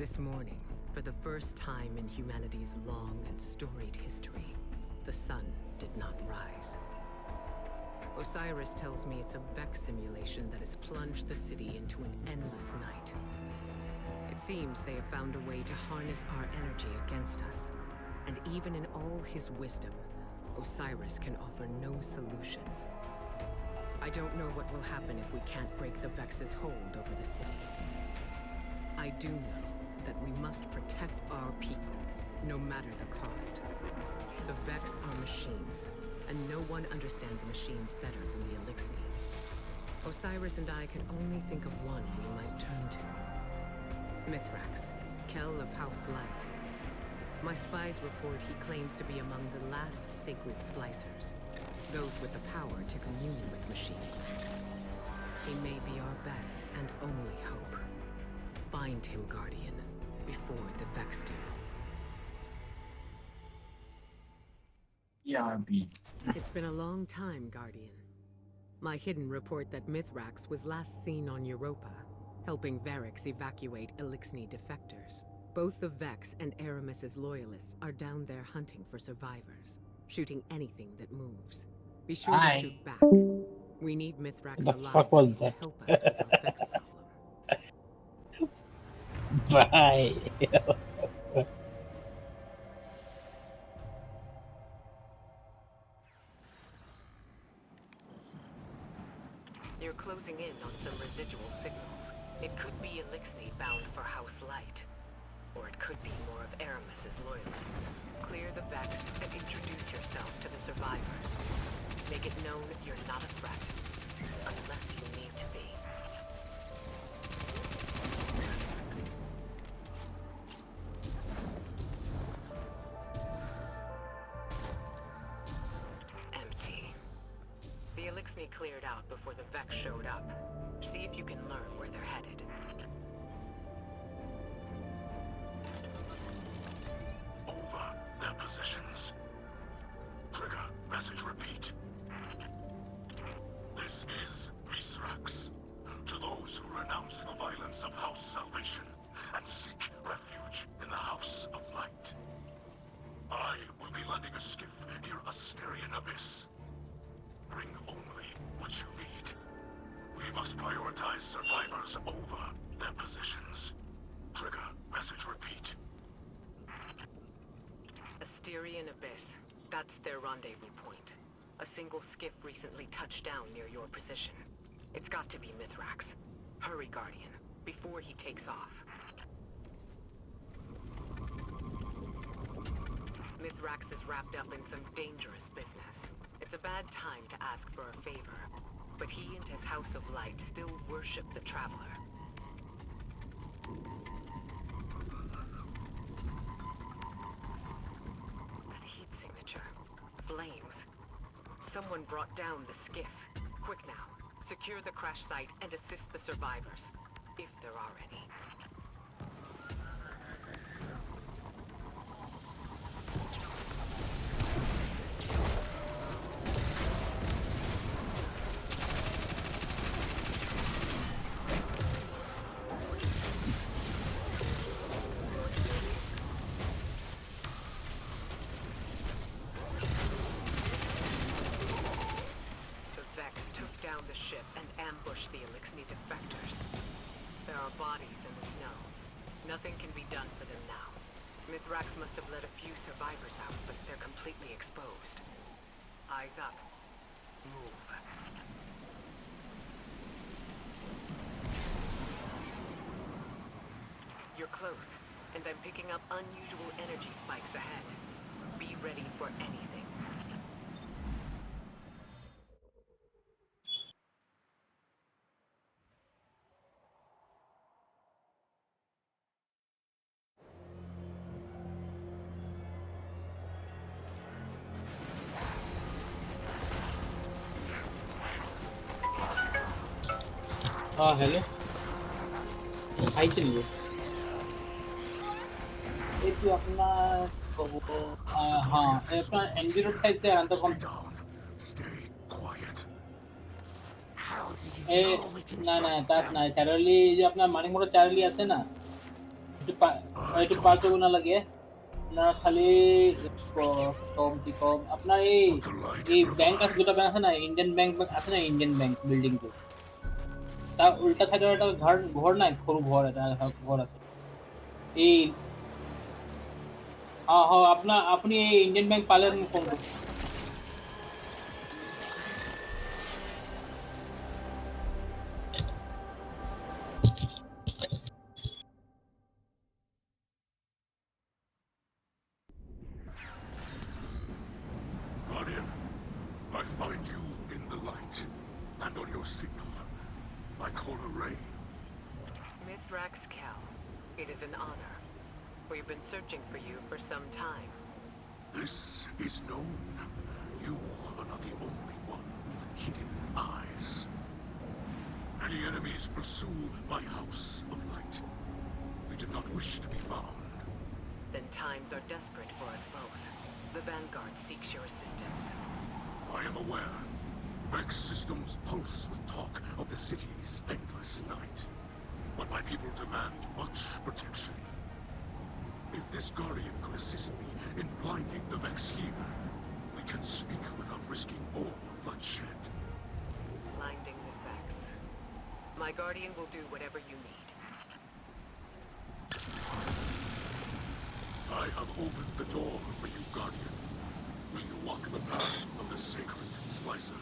This morning, for the first time in humanity's long and storied history, the sun did not rise. Osiris tells me it's a Vex simulation that has plunged the city into an endless night. It seems they have found a way to harness our energy against us. And even in all his wisdom, Osiris can offer no solution. I don't know what will happen if we can't break the Vex's hold over the city. I do know that we must protect our people, no matter the cost. The Vex are machines, and no one understands machines better than the Elixni. Osiris and I could only think of one we might turn to. Mithrax, Kell of House Light. My spies report he claims to be among the last sacred Splicers, those with the power to commune with machines. He may be our best and only hope. Find him, Guardian, before the Vex do. It's been a long time, Guardian. My hidden report that Mithrax was last seen on Europa, helping Varix evacuate Elixni defectors. Both the Vex and Aramis's loyalists are down there hunting for survivors, shooting anything that moves. Be sure to shoot back. We need Mithrax alive to help us with our Vex problem. Bye. You're closing in on some residual signals. It could be Elixni bound for House Light. Or it could be more of Aramis's loyalists. Clear the Vex and introduce yourself to the survivors. Make it known you're not a threat. Unless you need to be. Empty. The Elixni cleared out before the Vex showed up. See if you can learn where they're headed. Over their positions. Trigger, message repeat. This is Mithrax. To those who renounce the violence of House Salvation and seek refuge in the House of Light. I will be landing a skiff near Asterian Abyss. Bring only what you need. We must prioritize survivors over their positions. Trigger, message repeat. Asterian Abyss. That's their rendezvous point. A single skiff recently touched down near your position. It's got to be Mithrax. Hurry, Guardian, before he takes off. Mithrax is wrapped up in some dangerous business. It's a bad time to ask for a favor, but he and his House of Light still worship the Traveler. That heat signature. Flames. Someone brought down the skiff. Quick now. Secure the crash site and assist the survivors, if there are any. The ship and ambush the Elixni defectors. There are bodies in the snow. Nothing can be done for them now. Mithrax must have let a few survivors out, but they're completely exposed. Eyes up. Move. You're close, and I'm picking up unusual energy spikes ahead. Be ready for anything. हाँ hello आई चलिए एक अपना हाँ अपना engine side से आना तो कम ना ना तात ना चार्ली जो अपना मानिक मोटर चार्ली आते ना একটু পাল্টাবো না লাগে না খালি কম কি কম আপনার What the light এই ব্যাংক আছে দুটো provides. ব্যাংক আছে না ইন্ডিয়ান ব্যাংক আছে না ইন্ডিয়ান ব্যাংক বিল্ডিং তো তার উল্টা সাইডে একটা ঘর ঘর নাই সরু ঘর এটা ঘর আছে এই হ্যাঁ হ্যাঁ আপনি এই ইন্ডিয়ান ব্যাংক পালেন ফোন করুন Guardian, I find you in the light, and on your signal. I call a ray. Mithrax Cal, it is an honor. We've been searching for you for some time. This is known. You are not the only one with hidden eyes. Many enemies pursue my house of light. We did not wish to be found. Then times are desperate for us both. The Vanguard seeks your assistance. I am aware. Vex systems pulse with talk of the city's endless night. But my people demand much protection. If this Guardian could assist me in blinding the Vex here, we can speak without risking more bloodshed. Blinding the Vex. My Guardian will do whatever you need. I have opened the door for you, Guardian. Will you walk the path of the sacred Splicer?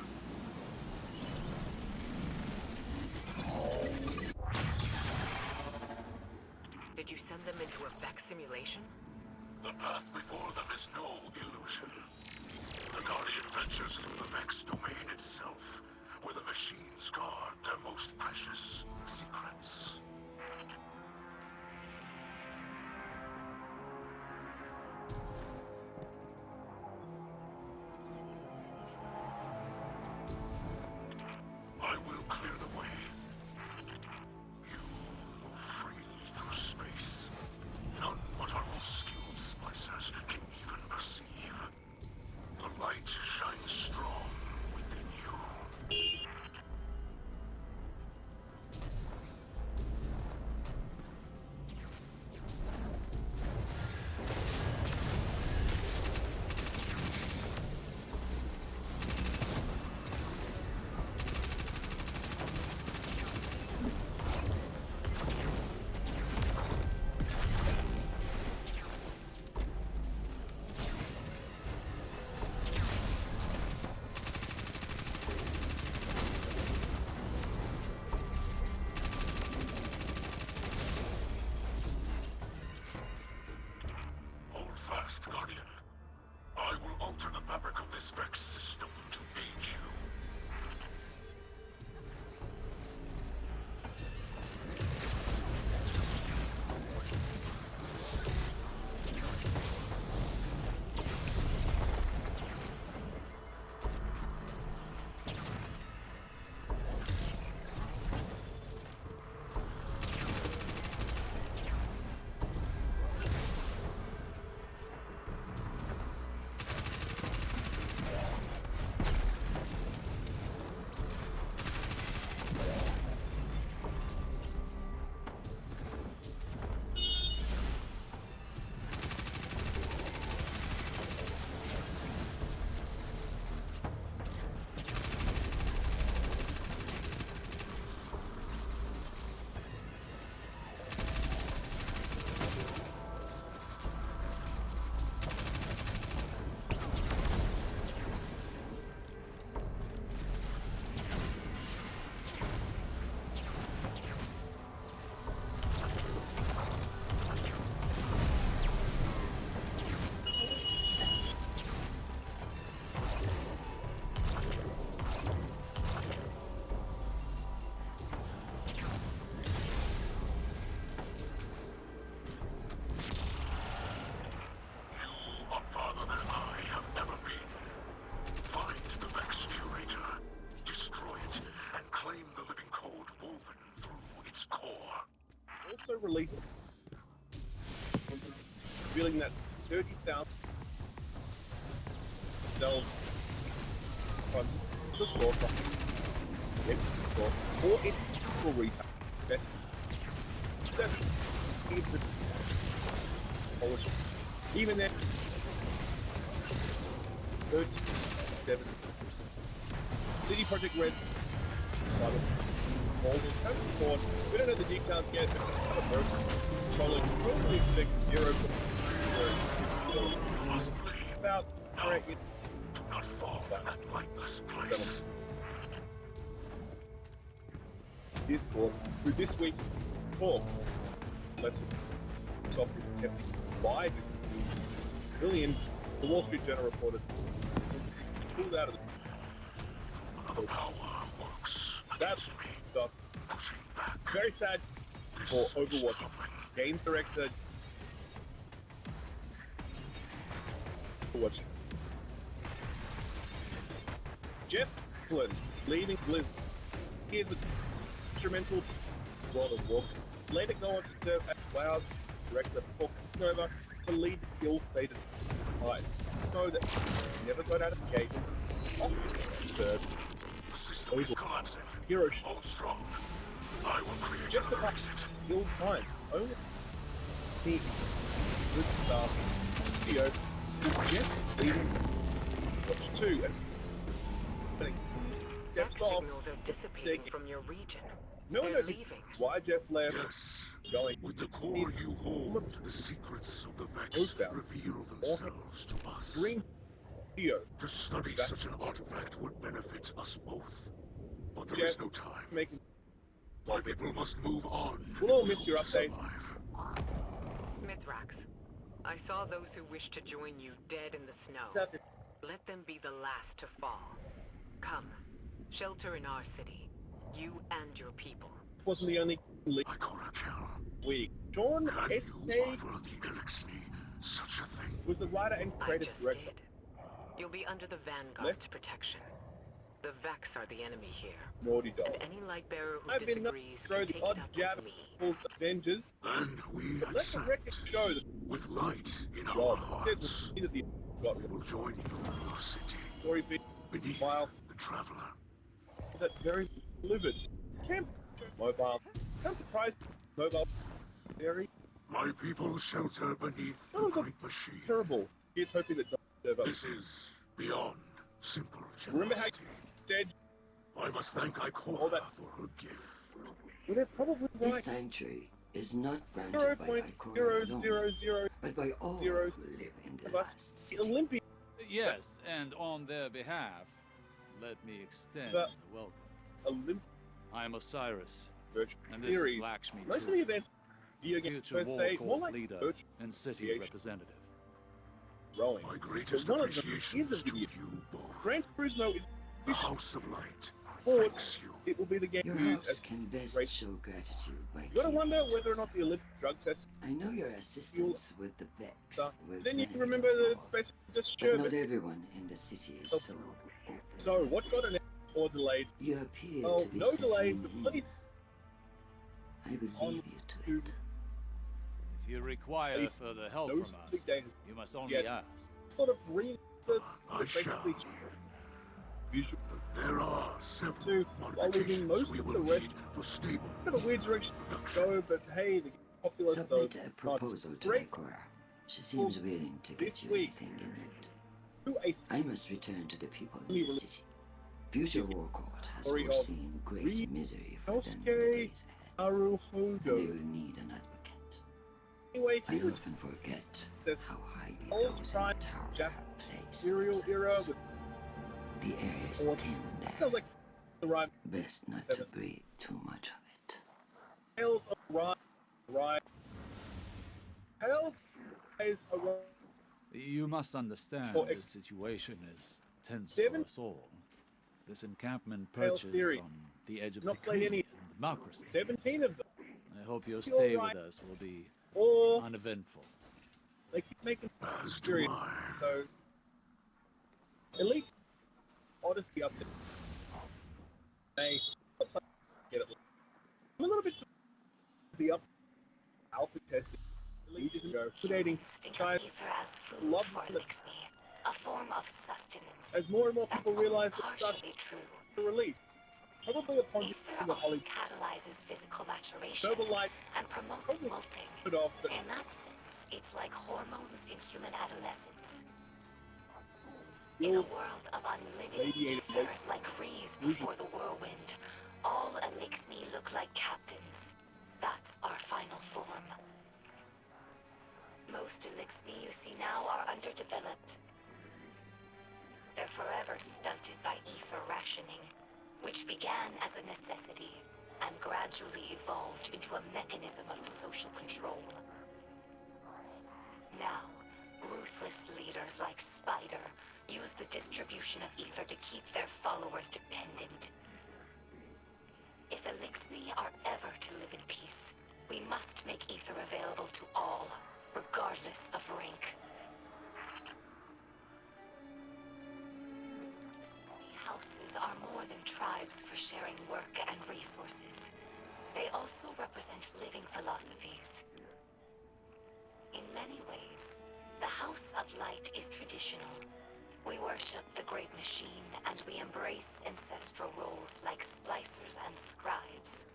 Did you send them into a Vex simulation? The path before them is no illusion. The Guardian ventures through the Vex domain itself, where the machines guard their most precious secrets. I will clear the way. You move freely through space. None but our most skilled splicers can even perceive. The light shines strong within you. Hold fast, Guardian. I will alter the fabric of this Vex system to aid you. also release revealing that 30,000 sell from the storefront, or in retail investment. So, which even then, 37. City Project Red's started. We don't know the details yet, but solid. Probably expect 0. Must flee. About correct. Do not fall in that lightless place. Discord through this week. Talk. Let's stop it. Why? Billion. The Wall Street Journal reported. Pulled out of the Power works That's against me. stuff. Pushing back. Very sad for This is Overwatch. troubling. Game director. Overwatch. Jeff Flynn leading Blizzard. Here's the instrumental to World of Warcraft. Later go on to serve as WoW's director before coming over to lead the ill-fated fight. Know that he never got out of the gate. Off to The system is collapsing. hero Hold strong. I will create just another about exit. ill time. Only the good staff video with Jeff leading Watch 2 and Vex steps off. signals are dissipating from your region. No one They're knows leaving. why Jeff left. Yes. Going With the core you hold, the secrets of the Vex Oathbound. reveal themselves to us. green video. To study such an artifact would benefit us both. But there is Jeff no time. making. My people must move on. We'll all if we miss your hope to update. survive. Mithrax, I saw those who wished to join you dead in the snow. Let them be the last to fall. Come, shelter in our city. You and your people. Wasn't the only lead I call a kill. week. Sean Can S.K. you offer the Elixir such a thing? was the writer and I creative just director. did. You'll be under the Vanguard's protection. The Vex are the enemy here. Naughty Dog. And any light bearer who I've been known disagrees to throw can the take odd it up jab with me. calls the Avengers. Then we Let the accept. record show that With light in our job hearts, says that the got we will join you in your city. story bit Beneath while the Traveler. that very livid. Camp mobile. Some surprised mobile very My people shelter beneath the Oh, the- great machine. terrible. Here's hoping that serve up. This is beyond simple Remember how generosity. said I must thank All Ikora that- for her gift. well, they're probably This right. sanctuary is not granted Zero by point Ikora zero alone, zero zero but by all zero who live in the of us. last The city. Olympian Yes, and on their behalf, let me extend But- a welcome. Olympic I am Osiris, virtual and this theory. is Lakshmi Most of the II, events video games future per se war more court like leader virtual and city creation. representative. rowing. My greatest But one of them appreciation is a is to video. you both. Gran Turismo is The House of Light Or- thanks you. it will be the game Your used house as can best great- show gratitude by You gotta giving wonder it whether or to not the Olympic drug test I know your assistance with the Vex stuff. will Then you benefit remember us that all, it's basically just but sherbet. not everyone in the city is So- so open. So what got an or delayed? You appear Oh, to be no delays, settling but in. plenty I will on leave you to to it. If you require These- further help those from big us, days you must only Yet- ask. sort of reinsert I basically shall. usual There are several to while leaving modifications most we of will the rest need for stable in a weird direction to go, but hey, the popular so Submit a not proposal to great Ikora. She seems willing to this get you week. anything you need. to a I must return to the people in Me the rel- city. Future War Court has story of foreseen great Reed misery for them in the Yosuke days ahead, and they Haruhodo. will need an advocate. Anyway, I he was often forget says how highly Old those in Prime the tower Jack have placed serial era themselves. with The air is Or- thin that there. sounds like the rhyme Best not Seven. to breathe too much of it. Tales of Ride. Tales of Ride. You must understand For this situation is tense Seven- for us all. This encampment Hail perches Siri. on the edge of Not played decree any- and democracy. 17 of them. I hope your You're stay right. with us will be Or uneventful. they keep making as do serious. I. So, Elite Odyssey update. They get it. I'm a little bit surprised the alpha testing ages ago, predating Think China of ether as food love for it. Elixir, a form of sustenance. as more and more That's people only realize that such partially true. the release. probably upon Ether hearing the also Holy catalyzes physical maturation Nova Light and promotes probably molting. put off the In that sense, it's like hormones in human adolescence. In a will world of unlimited radiated ether, waste like Rees illusion. before the whirlwind, all Elixni look like captains. That's our final form. Most Elixni you see now are underdeveloped. They're forever stunted by ether rationing, which began as a necessity and gradually evolved into a mechanism of social control. Now, ruthless leaders like Spider use the distribution of ether to keep their followers dependent. If Elixni are ever to live in peace, we must make ether available to all, regardless of rank. Houses are more than tribes for sharing work and resources. They also represent living philosophies. In many ways, the House of Light is traditional. We worship the Great Machine, and we embrace ancestral roles like splicers and scribes.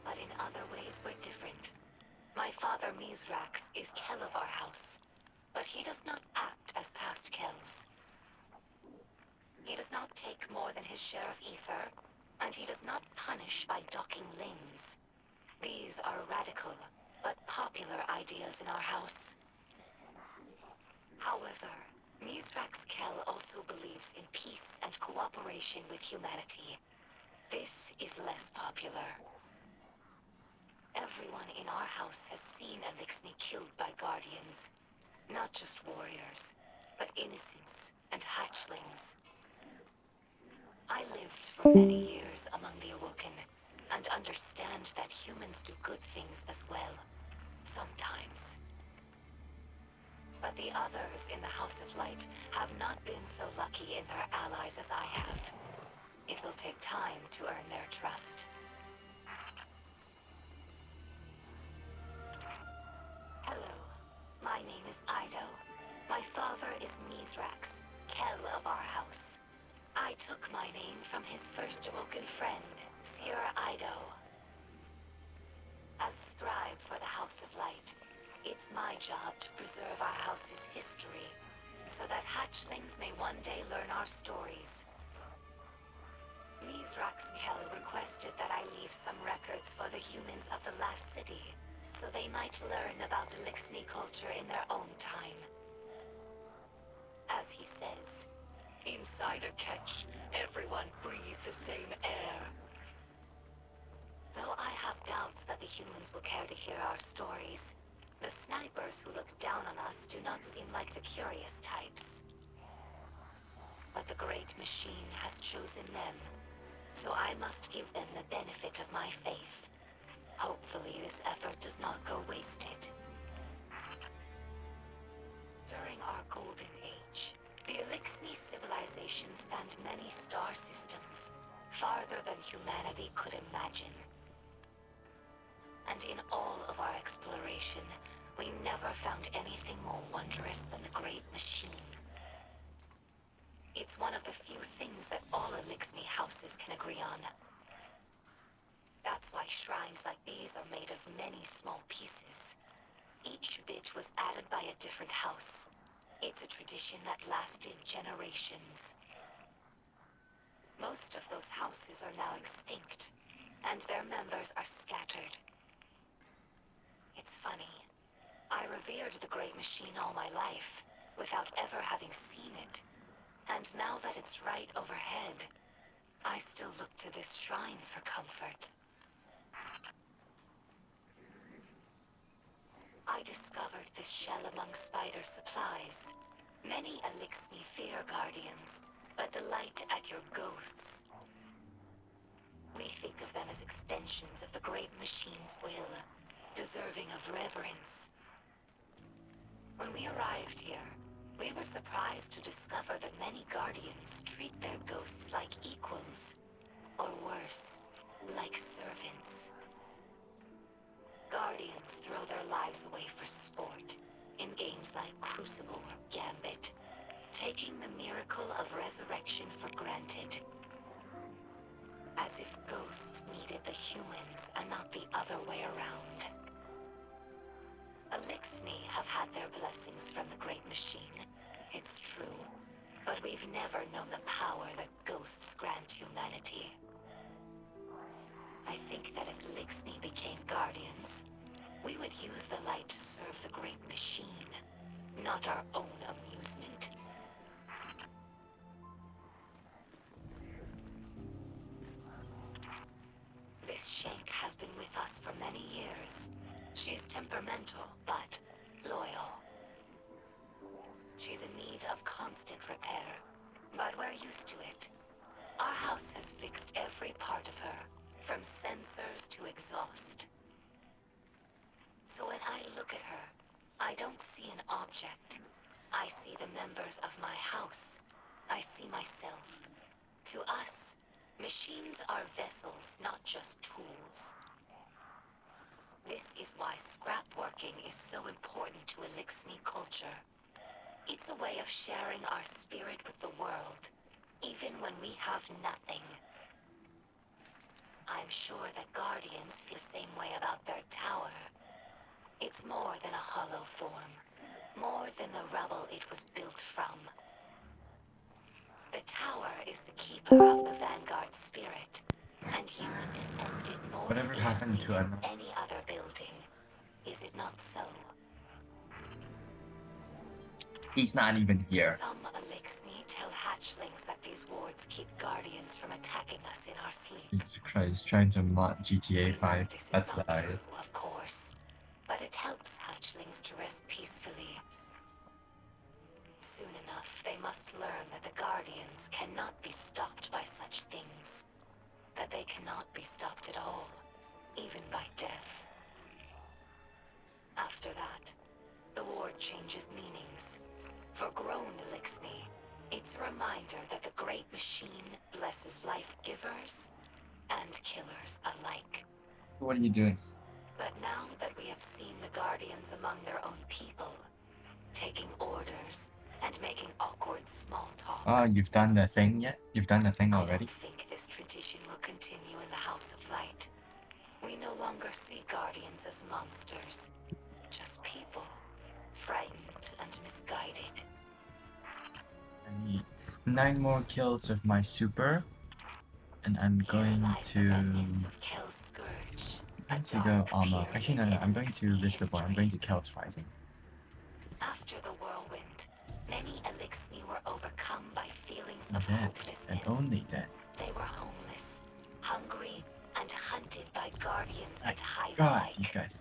But in other ways, we're different. My father, Mizrax, is Kel of our house, but he does not act as past Kels. He does not take more than his share of ether, and he does not punish by docking limbs. These are radical, but popular ideas in our house. However, Mizrax Kel also believes in peace and cooperation with humanity. This is less popular. Everyone in our house has seen Elixni killed by guardians. Not just warriors, but innocents and hatchlings. I lived for many years among the Awoken, and understand that humans do good things as well. Sometimes. But the others in the House of Light have not been so lucky in their allies as I have. It will take time to earn their trust. Hello, my name is Ido. My father is Mizrax, Kel of our house. I took my name from his first awoken friend, Sir Ido. As scribe for the House of Light, it's my job to preserve our house's history, so that hatchlings may one day learn our stories. Mizrax Kel requested that I leave some records for the humans of the last city, so they might learn about Elixni culture in their own time. As he says, inside a catch, everyone breathes the same air. Though I have doubts that the humans will care to hear our stories, the snipers who look down on us do not seem like the curious types. But the Great Machine has chosen them, so I must give them the benefit of my faith. Hopefully this effort does not go wasted. During our Golden Age, the Elixni civilization spanned many star systems, farther than humanity could imagine. And in all of our exploration, we never found anything more wondrous than the Great Machine. It's one of the few things that all Elixni houses can agree on. That's why shrines like these are made of many small pieces. Each bit was added by a different house. It's a tradition that lasted generations. Most of those houses are now extinct, and their members are scattered. It's funny. I revered the Great Machine all my life, without ever having seen it. And now that it's right overhead, I still look to this shrine for comfort. I discovered this shell among Spider's supplies. Many Elixni fear guardians, but delight at your ghosts. We think of them as extensions of the Great Machine's will, deserving of reverence. When we arrived here, we were surprised to discover that many guardians treat their ghosts like equals, or worse, like servants. Guardians throw their lives away for sport, in games like Crucible or Gambit, taking the miracle of resurrection for granted. As if ghosts needed the humans and not the other way around. Elixni have had their blessings from the Great Machine, it's true, but we've never known the power that ghosts grant humanity. I think that if Elixni became guardians, we would use the light to serve the Great Machine, not our own amusement. This Shank has been with us for many years. She's temperamental, but loyal. She's in need of constant repair, but we're used to it. Our house has fixed every part of her, from sensors to exhaust. So when I look at her, I don't see an object. I see the members of my house. I see myself. To us, machines are vessels, not just tools. This is why scrapworking is so important to Elixni culture. It's a way of sharing our spirit with the world, even when we have nothing. I'm sure that Guardians feel the same way about their tower. It's more than a hollow form, more than the rubble it was built from. The tower is the keeper of the Vanguard spirit, and you would defend it more Whatever happened fiercely to than Anna? any other building. Is it not so? He's not even here. Some Elixni tell hatchlings that these wards keep Guardians from attacking us in our sleep. Jesus Christ, trying to mod We GTA know 5. this is That's not lies. true, of course, but it helps hatchlings to rest peacefully. Soon enough, they must learn that the Guardians cannot be stopped by such things. That they cannot be stopped at all, even by death. After that, the ward changes meanings. For grown Elixni, it's a reminder that the Great Machine blesses life givers and killers alike. What are you doing? But now that we have seen the Guardians among their own people, taking orders and making awkward small talk, Oh, you've done the thing yet? You've done the thing I already? don't think this tradition will continue in the House of Light. We no longer see Guardians as monsters, just people, frightened and misguided. I need 9 more kills of my super, and I'm Here going lies the to... remnants of Kel's Scourge, a I'm going to go dark armor. Actually, no, period in I'm going to Elixni Whisper Boy. I'm history. going to Kel's Rising. After the whirlwind, many Elixni were overcome by feelings I'm of dead, and hopelessness. only dead. They were homeless, hungry, and hunted by Guardians My and Hive God, these alike. guys.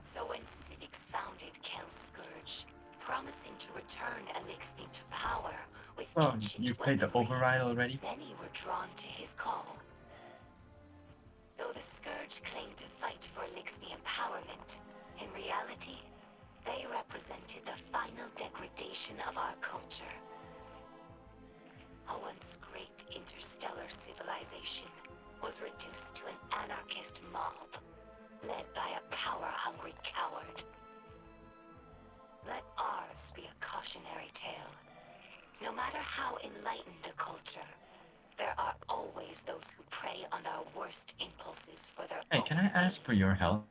So when Civics founded Kel's Scourge, promising to return Elixni to power with Oh, ancient you've played the weaponry, override already? many were drawn to his call. Though the Scourge claimed to fight for Elixni empowerment, in reality, they represented the final degradation of our culture. A once great interstellar civilization was reduced to an anarchist mob, led by a power-hungry coward. Let ours be a cautionary tale. No matter how enlightened a culture, there are always those who prey on our worst impulses for their Hey, own can I ask for your help?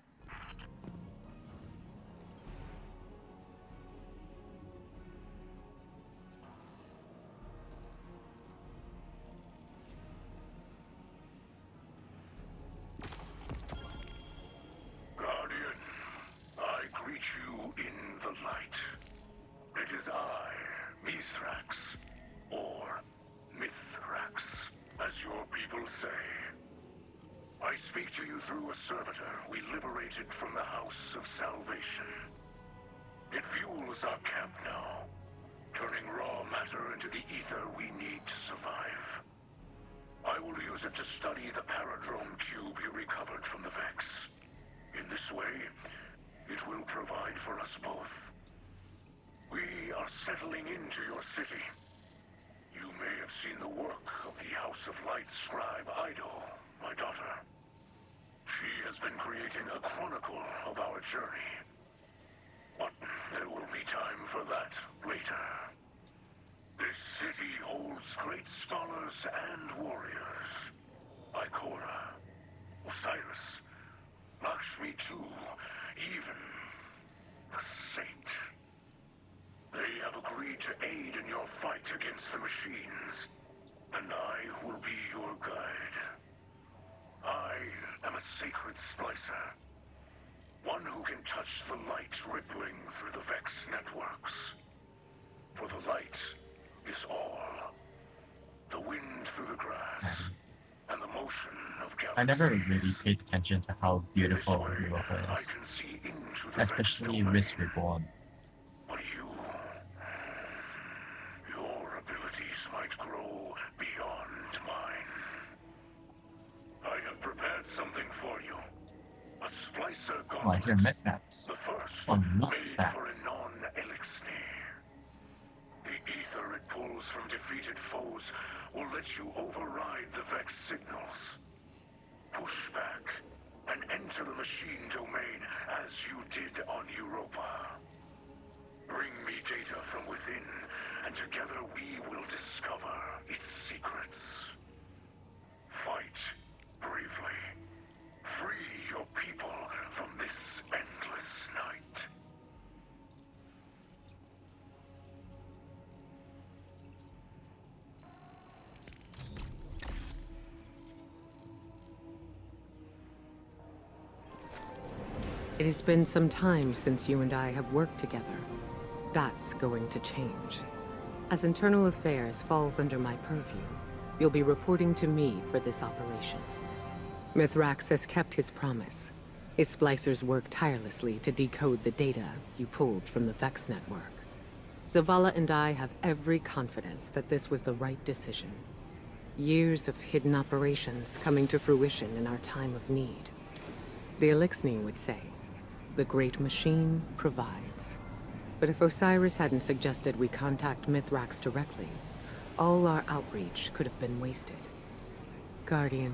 Guardian, I greet you in the light. It is I, Mithrax, or Mithrax, as your people say. I speak to you through a servitor we liberated from the House of Salvation. It fuels our camp now, turning raw matter into the ether we need to survive. I will use it to study the Paradrome cube you recovered from the Vex. In this way, it will provide for us both. We are settling into your city. You may have seen the work of the House of Light scribe Ido, my daughter. She has been creating a chronicle of our journey. But there will be time for that later. This city holds great scholars and warriors. Ikora, Osiris, Lakshmi too, even the Saint. They have agreed to aid in your fight against the machines, and I will be your guide. I am a sacred Splicer, one who can touch the light rippling through the Vex networks. For the light is all. The wind through the grass, and the motion of galaxies. I never really paid attention to how In this beautiful way, Europa I is, can see into the Vex especially domain. Risk Reborn. But your abilities might grow beyond mine. I have prepared something for you. A Splicer Oh, I hear gauntlet. mishaps. The first Or made mishaps. for a non-elixir. The ether it pulls from defeated foes will let you override the Vex signals. Push back and enter the machine domain as you did on Europa. Bring me data from within, and together we will discover its secrets. Fight bravely. Free your people from this endless night. It has been some time since you and I have worked together. That's going to change. As internal affairs falls under my purview, you'll be reporting to me for this operation. Mithrax has kept his promise. His splicers work tirelessly to decode the data you pulled from the Vex network. Zavala and I have every confidence that this was the right decision. Years of hidden operations coming to fruition in our time of need. The Elixni would say, the great machine provides. But if Osiris hadn't suggested we contact Mithrax directly, all our outreach could have been wasted. Guardian,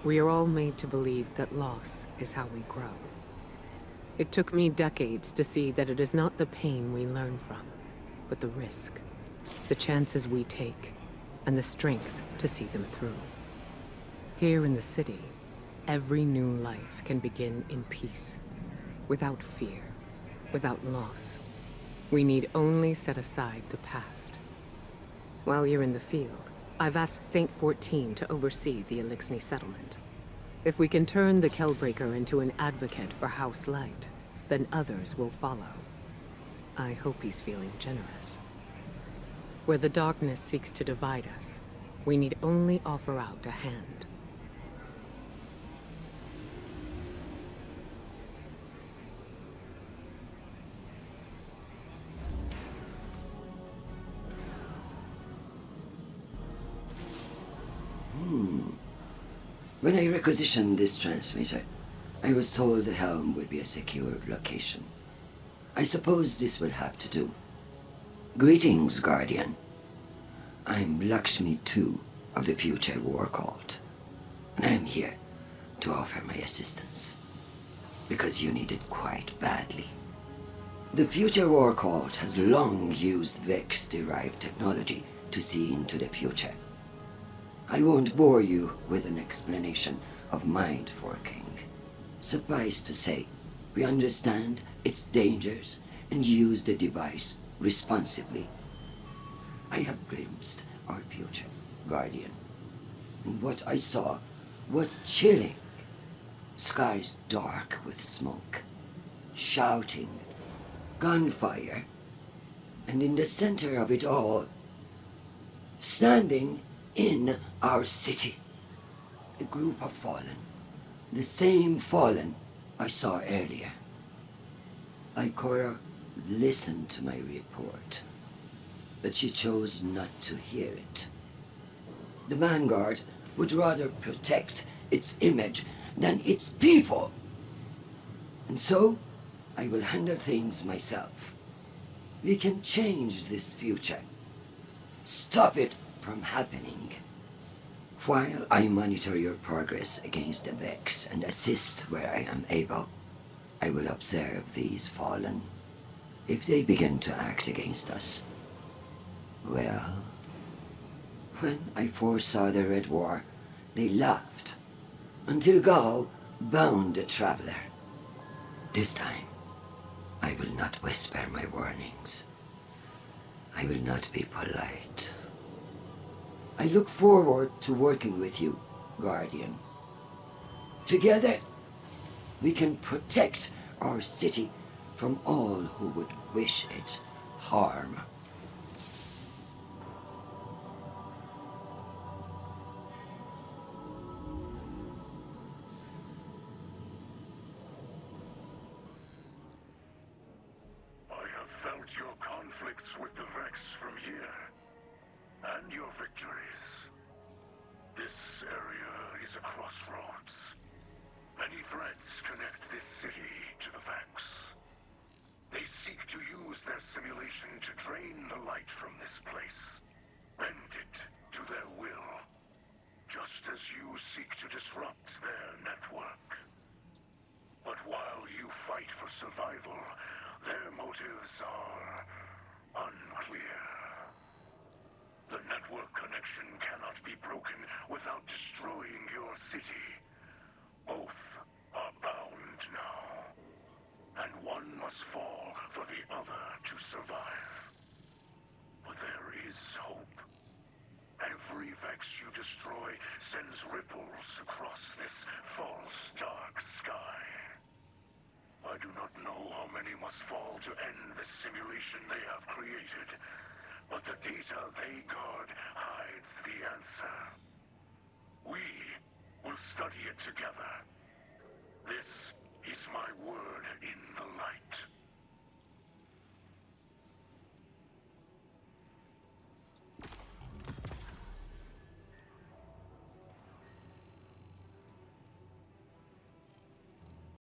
we are all made to believe that loss is how we grow. It took me decades to see that it is not the pain we learn from, but the risk, the chances we take, and the strength to see them through. Here in the city, every new life can begin in peace, without fear, without loss. We need only set aside the past. While you're in the field, I've asked Saint 14 to oversee the Elixni settlement. If we can turn the Kellbreaker into an advocate for House Light, then others will follow. I hope he's feeling generous. Where the darkness seeks to divide us, we need only offer out a hand. When I requisitioned this transmitter, I was told the helm would be a secured location. I suppose this will have to do. Greetings, Guardian. I'm Lakshmi II of the Future War Cult, and I am here to offer my assistance, because you need it quite badly. The Future War Cult has long used Vex-derived technology to see into the future. I won't bore you with an explanation of mind forking. Suffice to say, we understand its dangers and use the device responsibly. I have glimpsed our future, Guardian, and what I saw was chilling. Skies dark with smoke, shouting, gunfire, and in the center of it all, standing in our city, a group of fallen, the same fallen I saw earlier. Ikora listened to my report, but she chose not to hear it. The Vanguard would rather protect its image than its people. And so, I will handle things myself. We can change this future. Stop it from happening. While I monitor your progress against the Vex and assist where I am able, I will observe these fallen. If they begin to act against us, well, When I foresaw the Red War, they laughed, until Gaul bound the traveler. This time, I will not whisper my warnings. I will not be polite. I look forward to working with you, Guardian. Together, we can protect our city from all who would wish it harm. I have felt your conflicts with the Vex from here, and your victories. This area is a crossroads. Many threads connect this city to the Vex. They seek to use their simulation to drain the light from this place, bend it to their will, just as you seek to disrupt their network. But while you fight for survival, their motives are unclear. The network connection cannot be broken without destroying your city. Both are bound now, and one must fall for the other to survive. But there is hope. Every Vex you destroy sends ripples across this false dark sky. I do not know how many must fall to end the simulation they have created, but the data they guard hides the answer. We will study it together. This